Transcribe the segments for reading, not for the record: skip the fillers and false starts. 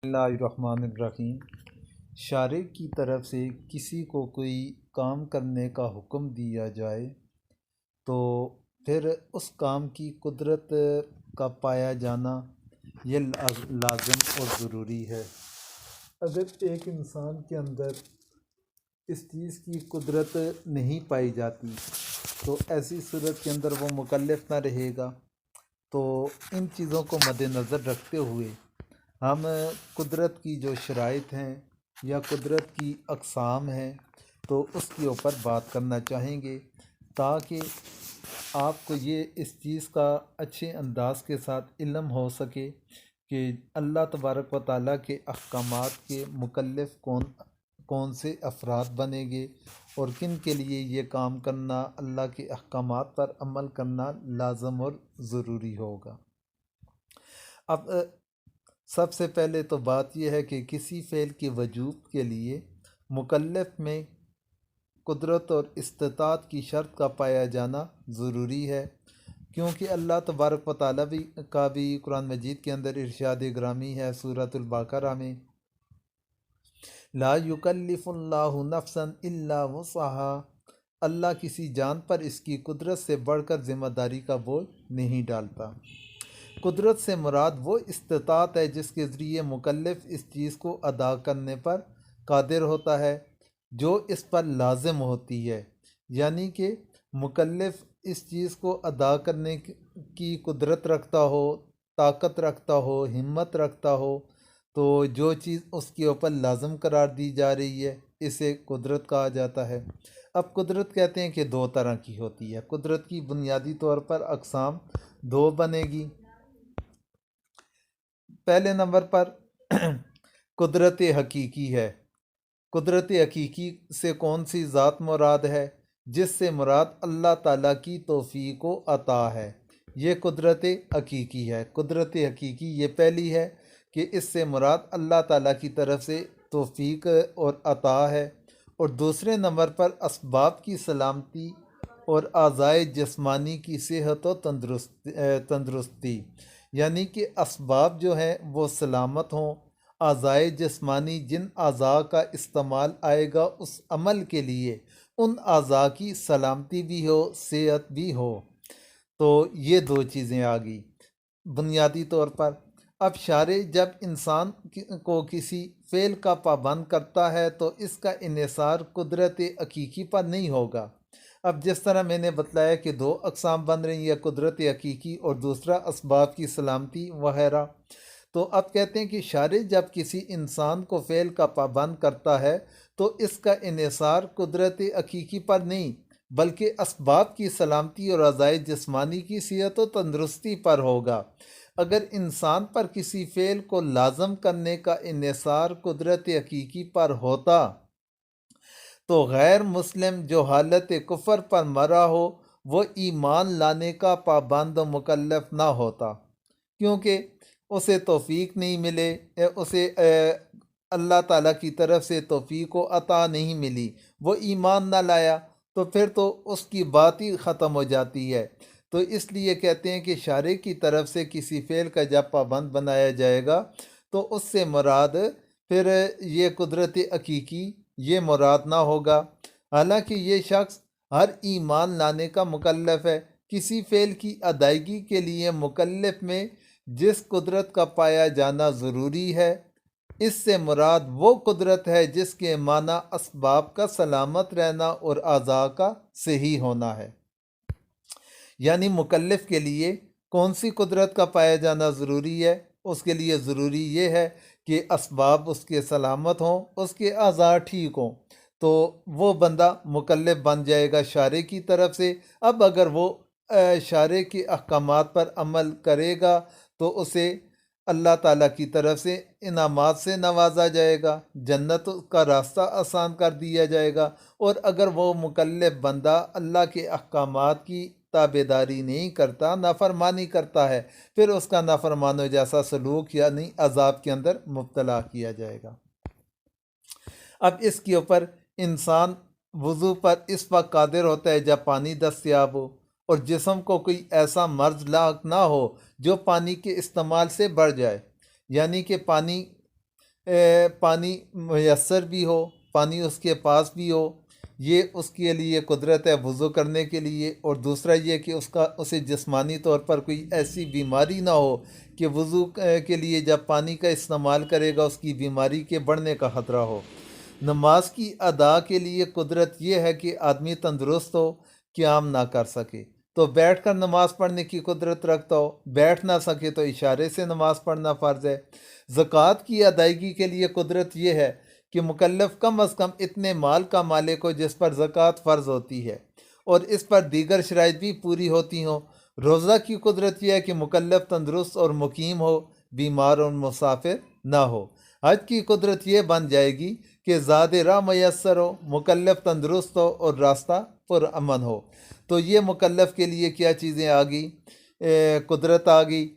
بسم اللہ الرحمن الرحیم۔ شارع کی طرف سے کسی کو کوئی کام کرنے کا حکم دیا جائے تو پھر اس کام کی قدرت کا پایا جانا یہ لازم اور ضروری ہے۔ اگر ایک انسان کے اندر اس چیز کی قدرت نہیں پائی جاتی تو ایسی صورت کے اندر وہ مکلف نہ رہے گا۔ تو ان چیزوں کو مد نظر رکھتے ہوئے ہم قدرت کی جو شرائط ہیں یا قدرت کی اقسام ہیں تو اس کے اوپر بات کرنا چاہیں گے تاکہ آپ کو یہ اس چیز کا اچھے انداز کے ساتھ علم ہو سکے کہ اللہ تبارک و تعالیٰ کے احکامات کے مکلف کون سے افراد بنیں گے اور کن کے لیے یہ کام کرنا، اللہ کے احکامات پر عمل کرنا لازم اور ضروری ہوگا۔ اب سب سے پہلے تو بات یہ ہے کہ کسی فعل کے وجوب کے لیے مکلف میں قدرت اور استطاعت کی شرط کا پایا جانا ضروری ہے، کیونکہ اللہ تبارک و تعالیٰ کا بھی قرآن مجید کے اندر ارشاد گرامی ہے سورۃ البقرہ میں، لا یکلف اللہ نفسا الا وسعها، اللہ کسی جان پر اس کی قدرت سے بڑھ کر ذمہ داری کا بوجھ نہیں ڈالتا۔ قدرت سے مراد وہ استطاعت ہے جس کے ذریعے مکلف اس چیز کو ادا کرنے پر قادر ہوتا ہے جو اس پر لازم ہوتی ہے، یعنی کہ مکلف اس چیز کو ادا کرنے کی قدرت رکھتا ہو، طاقت رکھتا ہو، ہمت رکھتا ہو، تو جو چیز اس کے اوپر لازم قرار دی جا رہی ہے اسے قدرت کہا جاتا ہے۔ اب قدرت کہتے ہیں کہ دو طرح کی ہوتی ہے۔ قدرت کی بنیادی طور پر اقسام دو بنے گی۔ پہلے نمبر پر قدرت حقیقی ہے۔ قدرت حقیقی سے کون سی ذات مراد ہے؟ جس سے مراد اللہ تعالیٰ کی توفیق و عطا ہے، یہ قدرت حقیقی ہے۔ قدرت حقیقی یہ پہلی ہے کہ اس سے مراد اللہ تعالیٰ کی طرف سے توفیق اور عطا ہے، اور دوسرے نمبر پر اسباب کی سلامتی اور اعضائے جسمانی کی صحت و تندرستی، یعنی کہ اسباب جو ہیں وہ سلامت ہوں، اعضائے جسمانی جن اعضاء کا استعمال آئے گا اس عمل کے لیے ان اعضاء کی سلامتی بھی ہو، صحت بھی ہو، تو یہ دو چیزیں آ گئی بنیادی طور پر۔ اب شارع جب انسان کو کسی فعل کا پابند کرتا ہے تو اس کا انحصار قدرت حقیقی پر نہیں ہوگا۔ اب جس طرح میں نے بتلایا کہ دو اقسام بن رہی ہیں، قدرت حقیقی اور دوسرا اسباب کی سلامتی وغیرہ، تو اب کہتے ہیں کہ شارع جب کسی انسان کو فعل کا پابند کرتا ہے تو اس کا انحصار قدرت حقیقی پر نہیں بلکہ اسباب کی سلامتی اور اعضائے جسمانی کی صحت و تندرستی پر ہوگا۔ اگر انسان پر کسی فعل کو لازم کرنے کا انحصار قدرت حقیقی پر ہوتا تو غیر مسلم جو حالت کفر پر مرا ہو وہ ایمان لانے کا پابند و مکلف نہ ہوتا، کیونکہ اسے توفیق نہیں ملے، اسے اللہ تعالیٰ کی طرف سے توفیق و عطا نہیں ملی، وہ ایمان نہ لایا، تو پھر تو اس کی بات ہی ختم ہو جاتی ہے۔ تو اس لیے کہتے ہیں کہ شارع کی طرف سے کسی فعل کا جب پابند بنایا جائے گا تو اس سے مراد پھر یہ قدرت حقیقی یہ مراد نہ ہوگا، حالانکہ یہ شخص ہر ایمان لانے کا مکلف ہے۔ کسی فعل کی ادائیگی کے لیے مکلف میں جس قدرت کا پایا جانا ضروری ہے اس سے مراد وہ قدرت ہے جس کے معنی اسباب کا سلامت رہنا اور اعضاء کا صحیح ہونا ہے۔ یعنی مکلف کے لیے کون سی قدرت کا پایا جانا ضروری ہے؟ اس کے لیے ضروری یہ ہے کہ اسباب اس کے سلامت ہوں، اس کے اعضاء ٹھیک ہوں، تو وہ بندہ مکلف بن جائے گا شارع کی طرف سے۔ اب اگر وہ شارع کے احکامات پر عمل کرے گا تو اسے اللہ تعالیٰ کی طرف سے انعامات سے نوازا جائے گا، جنت کا راستہ آسان کر دیا جائے گا۔ اور اگر وہ مکلف بندہ اللہ کے احکامات کی تابعداری نہیں کرتا، نافرمانی کرتا ہے، پھر اس کا نافرمانوں جیسا سلوک یعنی عذاب کے اندر مبتلا کیا جائے گا۔ اب اس کے اوپر انسان وضو پر اس وقت قادر ہوتا ہے جب پانی دستیاب ہو اور جسم کو کوئی ایسا مرض لاحق نہ ہو جو پانی کے استعمال سے بڑھ جائے، یعنی کہ پانی پانی میسر بھی ہو، پانی اس کے پاس بھی ہو، یہ اس کے لیے قدرت ہے وضو کرنے کے لیے، اور دوسرا یہ کہ اسے جسمانی طور پر کوئی ایسی بیماری نہ ہو کہ وضو کے لیے جب پانی کا استعمال کرے گا اس کی بیماری کے بڑھنے کا خطرہ ہو۔ نماز کی ادا کے لیے قدرت یہ ہے کہ آدمی تندرست ہو، قیام نہ کر سکے تو بیٹھ کر نماز پڑھنے کی قدرت رکھتا ہو، بیٹھ نہ سکے تو اشارے سے نماز پڑھنا فرض ہے۔ زکوٰۃ کی ادائیگی کے لیے قدرت یہ ہے کہ مکلف کم از کم اتنے مال کا مالک ہو جس پر زکوٰۃ فرض ہوتی ہے، اور اس پر دیگر شرائط بھی پوری ہوتی ہوں۔ روزہ کی قدرت یہ ہے کہ مکلف تندرست اور مقیم ہو، بیمار اور مسافر نہ ہو۔ حج کی قدرت یہ بن جائے گی کہ زاد راہ میسر ہو، مکلف تندرست ہو اور راستہ پرامن ہو۔ تو یہ مکلف کے لیے کیا چیزیں آ گئی، قدرت آ گئی۔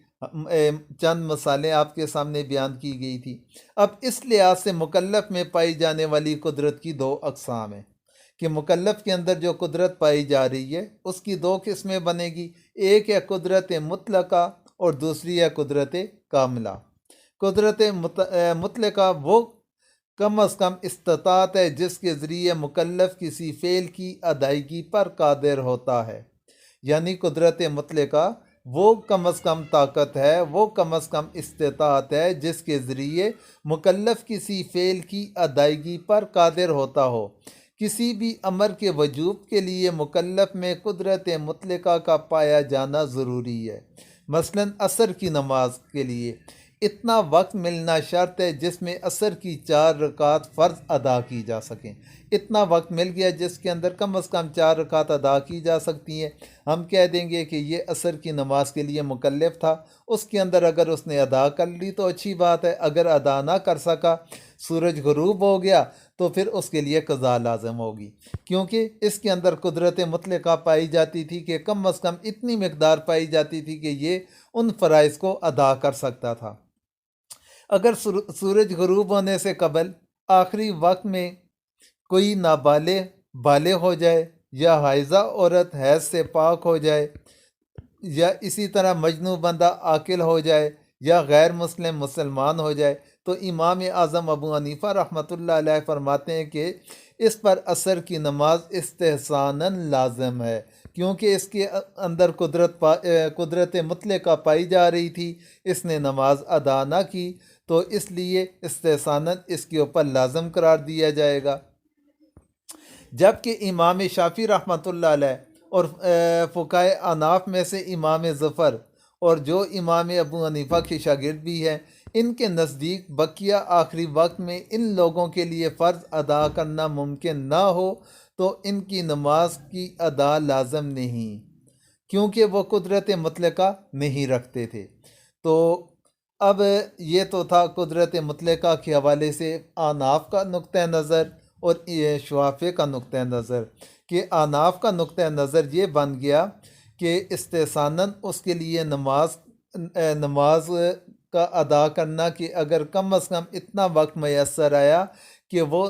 چند مثالیں آپ کے سامنے بیان کی گئی تھی۔ اب اس لحاظ سے مکلف میں پائی جانے والی قدرت کی دو اقسام ہیں کہ مکلف کے اندر جو قدرت پائی جا رہی ہے اس کی دو قسمیں بنے گی، ایک ہے قدرت مطلقہ اور دوسری ہے قدرت کاملہ۔ قدرت مطلقہ وہ کم از کم استطاعت ہے جس کے ذریعے مکلف کسی فعل کی ادائیگی پر قادر ہوتا ہے، یعنی قدرت مطلقہ وہ کم از کم طاقت ہے، وہ کم از کم استطاعت ہے جس کے ذریعے مکلف کسی فعل کی ادائیگی پر قادر ہوتا ہو۔ کسی بھی امر کے وجوب کے لیے مکلف میں قدرت مطلقہ کا پایا جانا ضروری ہے۔ مثلاً عصر کی نماز کے لیے اتنا وقت ملنا شرط ہے جس میں عصر کی 4 رکعات فرض ادا کی جا سکیں۔ اتنا وقت مل گیا جس کے اندر کم از کم 4 رکعات ادا کی جا سکتی ہیں، ہم کہہ دیں گے کہ یہ عصر کی نماز کے لیے مکلف تھا، اس کے اندر اگر اس نے ادا کر لی تو اچھی بات ہے، اگر ادا نہ کر سکا، سورج غروب ہو گیا تو پھر اس کے لیے قضا لازم ہوگی، کیونکہ اس کے اندر قدرت مطلقہ پائی جاتی تھی کہ کم از کم اتنی مقدار پائی جاتی تھی کہ یہ ان فرائض کو ادا کر سکتا تھا۔ اگر سورج غروب ہونے سے قبل آخری وقت میں کوئی بالغ ہو جائے، یا حائضہ عورت حیض سے پاک ہو جائے، یا اسی طرح مجنون بندہ عاقل ہو جائے، یا غیر مسلم مسلمان ہو جائے، تو امام اعظم ابو حنیفہ رحمۃ اللہ علیہ فرماتے ہیں کہ اس پر عصر کی نماز استحساناً لازم ہے، کیونکہ اس کے اندر قدرت مطلقہ پائی جا رہی تھی، اس نے نماز ادا نہ کی تو اس لیے استحساناً اس کے اوپر لازم قرار دیا جائے گا۔ جبکہ امام شافعی رحمۃ اللہ علیہ اور فقہائے احناف میں سے امام ظفر اور جو امام ابو حنیفہ کے شاگرد بھی ہیں، ان کے نزدیک بقیہ آخری وقت میں ان لوگوں کے لیے فرض ادا کرنا ممکن نہ ہو تو ان کی نماز کی ادا لازم نہیں، کیونکہ وہ قدرت مطلقہ نہیں رکھتے تھے۔ تو اب یہ تو تھا قدرت مطلقہ کے حوالے سے احناف کا نقطہ نظر اور شافعی کا نقطہ نظر، کہ احناف کا نقطہ نظر یہ بن گیا کہ استحساناً اس کے لیے نماز کا ادا کرنا کہ اگر کم از کم اتنا وقت میسر آیا کہ وہ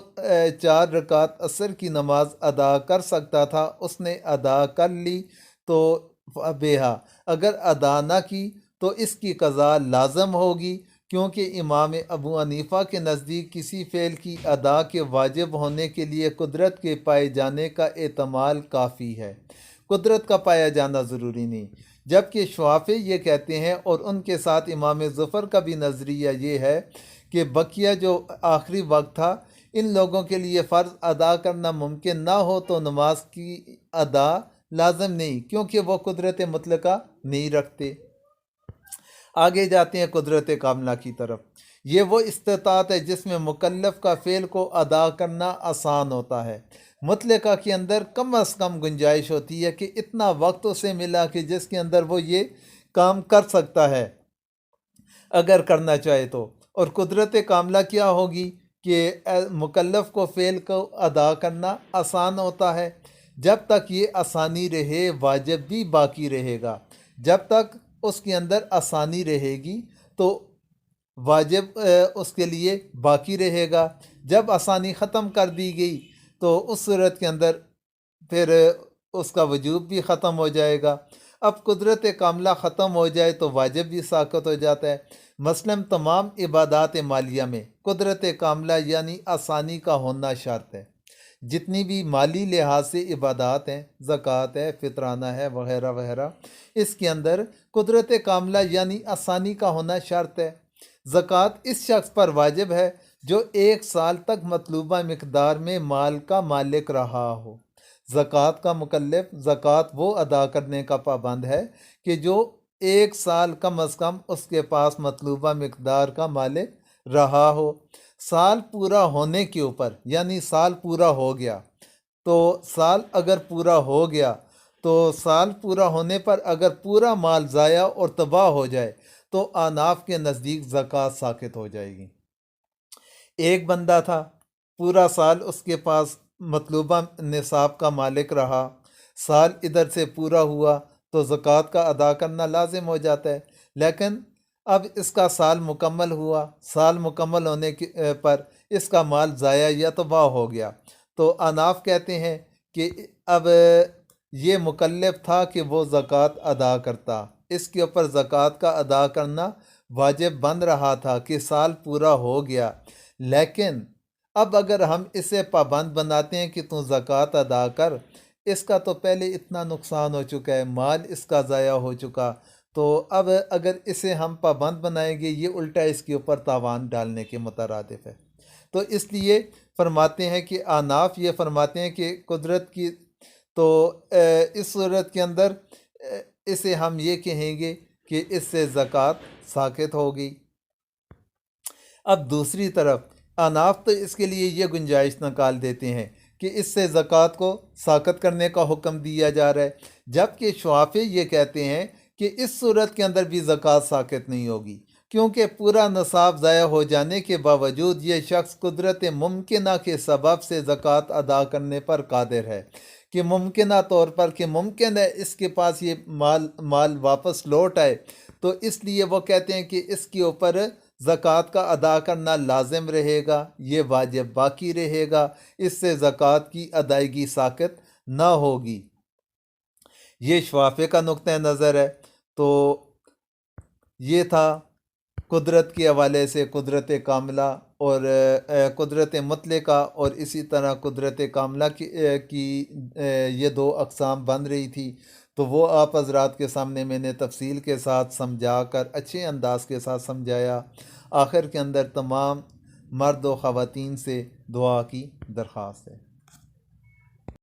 4 رکعت عصر کی نماز ادا کر سکتا تھا، اس نے ادا کر لی تو بیہا، اگر ادا نہ کی تو اس کی قضا لازم ہوگی، کیونکہ امام ابو حنیفہ کے نزدیک کسی فعل کی ادا کے واجب ہونے کے لیے قدرت کے پائے جانے کا احتمال کافی ہے، قدرت کا پایا جانا ضروری نہیں۔ جبکہ شافعی یہ کہتے ہیں، اور ان کے ساتھ امام ظفر کا بھی نظریہ یہ ہے کہ بقیہ جو آخری وقت تھا ان لوگوں کے لیے فرض ادا کرنا ممکن نہ ہو تو نماز کی ادا لازم نہیں، کیونکہ وہ قدرت مطلقہ نہیں رکھتے۔ آگے جاتے ہیں قدرت کاملہ کی طرف۔ یہ وہ استطاعت ہے جس میں مکلف کا فعل کو ادا کرنا آسان ہوتا ہے۔ مطلقہ کے اندر کم از کم گنجائش ہوتی ہے کہ اتنا وقت اسے ملا کہ جس کے اندر وہ یہ کام کر سکتا ہے اگر کرنا چاہے تو، اور قدرت کاملہ کیا ہوگی کہ مکلف کو فعل کو ادا کرنا آسان ہوتا ہے۔ جب تک یہ آسانی رہے واجب بھی باقی رہے گا، جب تک اس کے اندر آسانی رہے گی تو واجب اس کے لیے باقی رہے گا۔ جب آسانی ختم کر دی گئی تو اس صورت کے اندر پھر اس کا وجوب بھی ختم ہو جائے گا۔ اب قدرت کاملہ ختم ہو جائے تو واجب بھی ساقط ہو جاتا ہے۔ مثلاً تمام عبادات مالیہ میں قدرت کاملہ یعنی آسانی کا ہونا شرط ہے۔ جتنی بھی مالی لحاظ سے عبادات ہیں، زکوٰۃ ہے، فطرانہ ہے، وغیرہ وغیرہ، اس کے اندر قدرت کاملہ یعنی آسانی کا ہونا شرط ہے۔ زکوٰۃ اس شخص پر واجب ہے جو 1 سال تک مطلوبہ مقدار میں مال کا مالک رہا ہو۔ زکوٰۃ کا مکلف زکوٰۃ وہ ادا کرنے کا پابند ہے کہ جو 1 سال کم از کم اس کے پاس مطلوبہ مقدار کا مالک رہا ہو۔ سال پورا ہونے کے اوپر، یعنی سال پورا ہو گیا تو سال اگر پورا ہو گیا تو سال پورا ہونے پر اگر پورا مال ضائع اور تباہ ہو جائے تو احناف کے نزدیک زکوٰۃ ساقط ہو جائے گی۔ ایک بندہ تھا، پورا سال اس کے پاس مطلوبہ نصاب کا مالک رہا، سال ادھر سے پورا ہوا تو زکوٰۃ کا ادا کرنا لازم ہو جاتا ہے۔ لیکن اب اس کا سال مکمل ہوا، سال مکمل ہونے پر اس کا مال ضائع یا تباہ ہو گیا تو احناف کہتے ہیں کہ اب یہ مکلف تھا کہ وہ زکوٰۃ ادا کرتا، اس کے اوپر زکوٰۃ کا ادا کرنا واجب بن رہا تھا کہ سال پورا ہو گیا۔ لیکن اب اگر ہم اسے پابند بناتے ہیں کہ تو زکوٰۃ ادا کر، اس کا تو پہلے اتنا نقصان ہو چکا ہے، مال اس کا ضائع ہو چکا، تو اب اگر اسے ہم پابند بنائیں گے یہ الٹا اس کے اوپر تاوان ڈالنے کے مترادف ہے۔ تو اس لیے فرماتے ہیں کہ احناف یہ فرماتے ہیں کہ قدرت کی تو اس صورت کے اندر اسے ہم یہ کہیں گے کہ اس سے زکوٰۃ ساقط ہوگی۔ اب دوسری طرف احناف تو اس کے لیے یہ گنجائش نکال دیتے ہیں کہ اس سے زکوٰۃ کو ساقط کرنے کا حکم دیا جا رہا ہے، جبکہ شافعی یہ کہتے ہیں کہ اس صورت کے اندر بھی زکوٰۃ ساقط نہیں ہوگی، کیونکہ پورا نصاب ضائع ہو جانے کے باوجود یہ شخص قدرت ممکنہ کے سبب سے زکوٰۃ ادا کرنے پر قادر ہے، کہ ممکنہ طور پر کہ ممکن ہے اس کے پاس یہ مال واپس لوٹ آئے، تو اس لیے وہ کہتے ہیں کہ اس کے اوپر زکوٰۃ کا ادا کرنا لازم رہے گا، یہ واجب باقی رہے گا، اس سے زکوٰۃ کی ادائیگی ساقط نہ ہوگی۔ یہ شافعی کا نقطہ نظر ہے۔ تو یہ تھا قدرت کے حوالے سے قدرت کاملہ اور قدرت مطلقہ، اور اسی طرح قدرت کاملہ کی یہ 2 اقسام بن رہی تھی، تو وہ آپ حضرات کے سامنے میں نے تفصیل کے ساتھ سمجھا کر اچھے انداز کے ساتھ سمجھایا۔ آخر کے اندر تمام مرد و خواتین سے دعا کی درخواست ہے۔